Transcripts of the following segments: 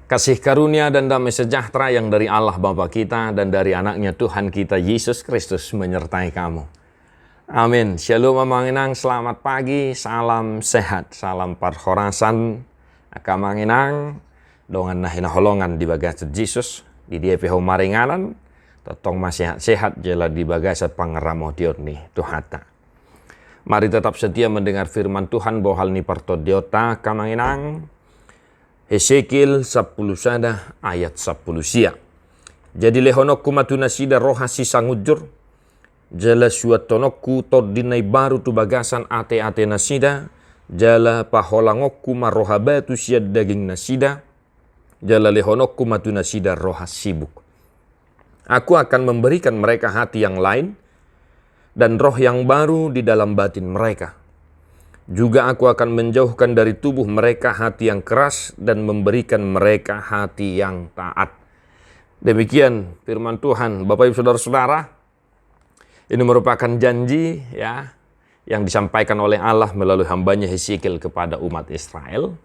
Kasih karunia dan damai sejahtera yang dari Allah Bapa kita dan dari anaknya Tuhan kita Yesus Kristus menyertai kamu. Amin. Shalom Amanginang, selamat pagi, salam sehat, salam parhorasan, akamanginang, dongan nahina holongan di bagasat Yesus, di DPH maringanan, totong masih sehat jela di bagasat pangeramo diorni Tuhata. Mari tetap setia mendengar firman Tuhan bahwa hal ni partodiota kamanginang. Hesekiel 10 sada ayat 10 sia. Jadi lehonokku matuna sida roha sisangujur. Jala suatonokku tordinai baru tu bagasan ate-ate nasida. Jala paholangokku maroha batu siad daging nasida. Jala lehonokku matuna sida roha sibuk. Aku akan memberikan mereka hati yang lain dan roh yang baru di dalam batin mereka. Juga aku akan menjauhkan dari tubuh mereka hati yang keras dan memberikan mereka hati yang taat. Demikian firman Tuhan. Bapak Ibu Saudara-saudara, ini merupakan janji ya yang disampaikan oleh Allah melalui hambanya Hesekiel kepada umat Israel.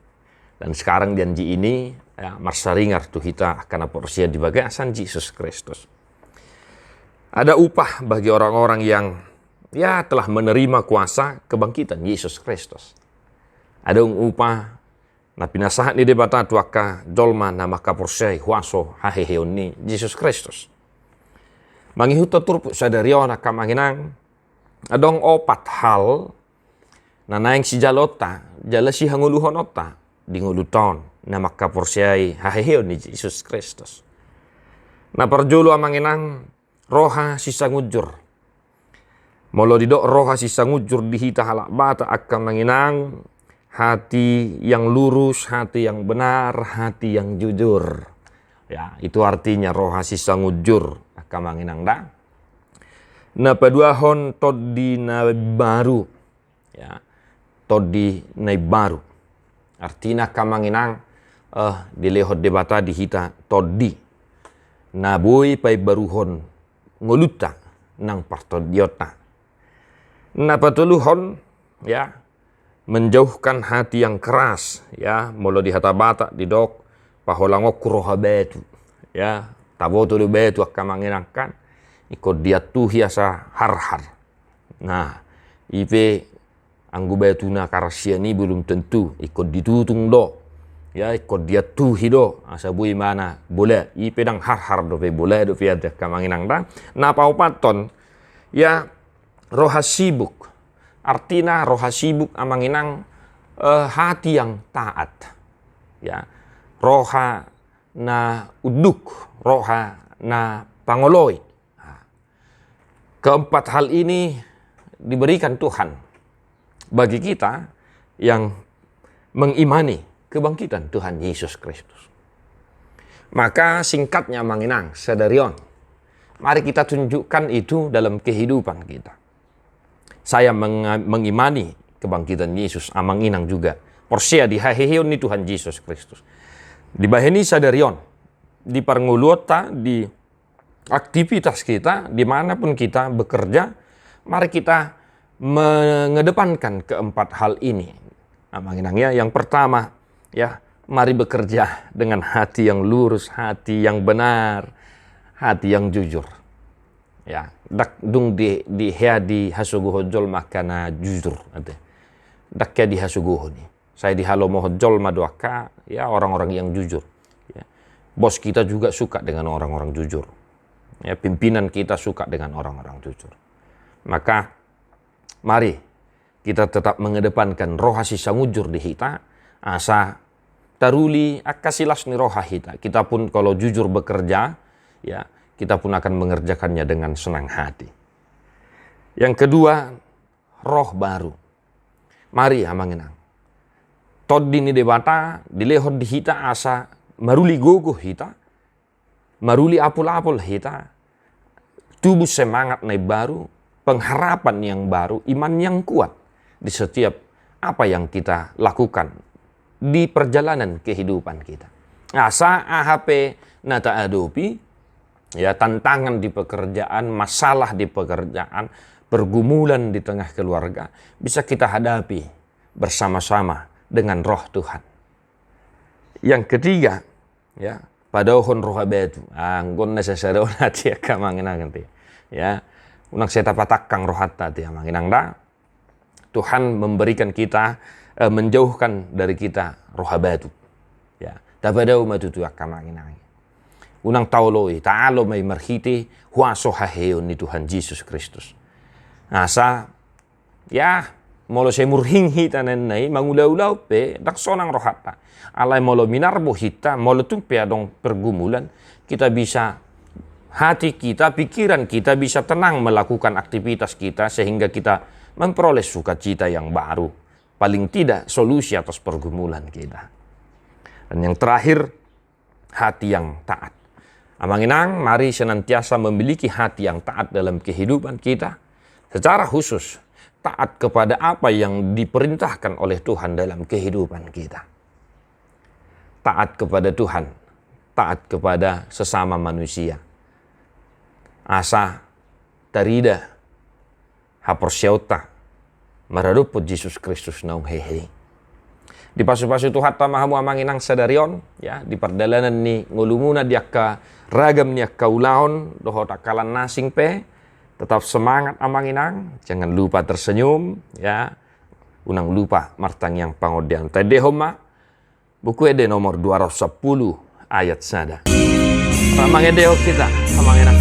Dan sekarang janji ini ya, marsaringar tuh kita karena porsia di bagasan Yesus Kristus. Ada upah bagi orang-orang yang ya telah menerima kuasa kebangkitan Yesus Kristus. Ada upah na pinasahan ni debata tuaka jolma na makaporsay huaso haheheon Yesus Kristus. Mangihuto turpo sadaryo na kamanginang adong opat hal na naing si jalota jala si hanguluhonota dinguluton na makaporsay haheheon ni Yesus Kristus. Na parjulo amanginang roha sisangujur. Molo didok roha sisangujur dihita halak bata akan menginang hati yang lurus, hati yang benar, hati yang jujur. Ya, itu artinya roha sisangujur akan menginang dah. Na paduahon todi na baru. Ya, todi na baru. Artinya akan menginang dilehot debata dihita todi. Na boy pay baruhon ngoluta nang partodiota. Na patuluhon ya menjauhkan hati yang keras ya molo di hata bata di dok paholangok roha betu ya tabotulu betu akan mengenangkan ikut dia tuh hiasa har-har. Nah ipe anggu betu na karasia ni belum tentu ikut ditutung do ya ikut dia tuh hido asa bui mana boleh ipe dang har-har do pe boleh do pe akan mengenang na paupaton ya roha sibuk, artinya roha sibuk amanginang hati yang taat, ya roha na uduk, roha na pangoloi. Keempat hal ini diberikan Tuhan bagi kita yang mengimani kebangkitan Tuhan Yesus Kristus. Maka singkatnya amanginang sadarion, mari kita tunjukkan itu dalam kehidupan kita. Saya mengimani kebangkitan Yesus, amanginang juga. Porsia di haheheon ni Tuhan Yesus Kristus. Di baheni sadarion, di parnguluota, di aktivitas kita, dimanapun kita bekerja, mari kita mengedepankan keempat hal ini. Amanginangnya yang pertama, ya mari bekerja dengan hati yang lurus, hati yang benar, hati yang jujur. Ya, dak dung di hea di hasuguho jol makana jujur ade. Dak ya di hasuguho ni. Saya di halo moho jol maduaka ya orang-orang yang jujur. Ya. Bos kita juga suka dengan orang-orang jujur. Ya, pimpinan kita suka dengan orang-orang jujur. Maka mari kita tetap mengedepankan roha sisangujur di hita asa taruli akasilas ni roha hita. Kita pun kalau jujur bekerja ya kita pun akan mengerjakannya dengan senang hati. Yang kedua, roh baru. Mari amanginang. Todi ni debata, dilehot di hita asa maruli gogo hita, maruli apul-apul hita, tubuh semangat na baru, pengharapan yang baru, iman yang kuat di setiap apa yang kita lakukan di perjalanan kehidupan kita. Asa AHP nata adopi, ya tantangan di pekerjaan, masalah di pekerjaan, pergumulan di tengah keluarga bisa kita hadapi bersama-sama dengan roh Tuhan. Yang ketiga, ya padahon roha betu anggon necessary onati akamangina ganti ya unak seta patakang rohatta ti amanginang da Tuhan memberikan kita menjauhkan dari kita roha betu ya tabadau matutu akamanginang unang tauloi taalo may marhiti huaso haheo ni Tuhan Yesus Kristus asa ya molo se murhing hita nenai mangulau-ulau pe daksonang rohatta alai molo minarbo hita molo tumpe adong pergumulan kita bisa hati kita pikiran kita bisa tenang melakukan aktivitas kita sehingga kita memperoleh sukacita yang baru paling tidak solusi atas pergumulan kita. Dan yang terakhir hati yang taat. Amanginang mari senantiasa memiliki hati yang taat dalam kehidupan kita secara khusus taat kepada apa yang diperintahkan oleh Tuhan dalam kehidupan kita. Taat kepada Tuhan, taat kepada sesama manusia. Asa tarida haporsiauta maraduput Yesus Kristus naung hehe. Di pasu-pasu Tuhan tamahamu amanginang sadarion ya di perjalanan ni ngulumuna diakka ragam niakka ulaon doho takalan nasing pe tetap semangat amanginang jangan lupa tersenyum ya unang lupa martang yang pangodian tade homa buku ede nomor 210 ayat sada. Ramang edeo kita, ramang enak.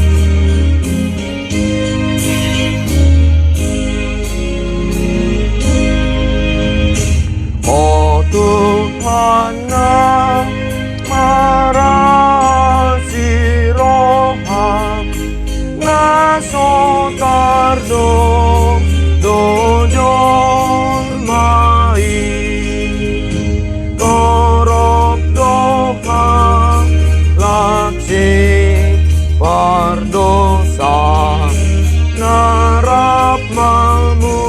Oh Tuhan marasi roham naso tardo dojor mai berdosa narap mamu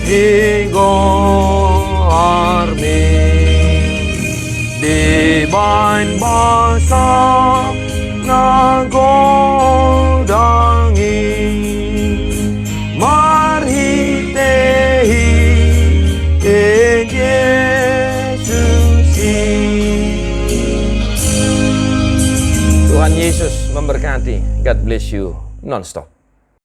higo armi di bain basa nagodangi marhitehi Yesusi. Tuhan Yesus memberkati. God bless you non-stop.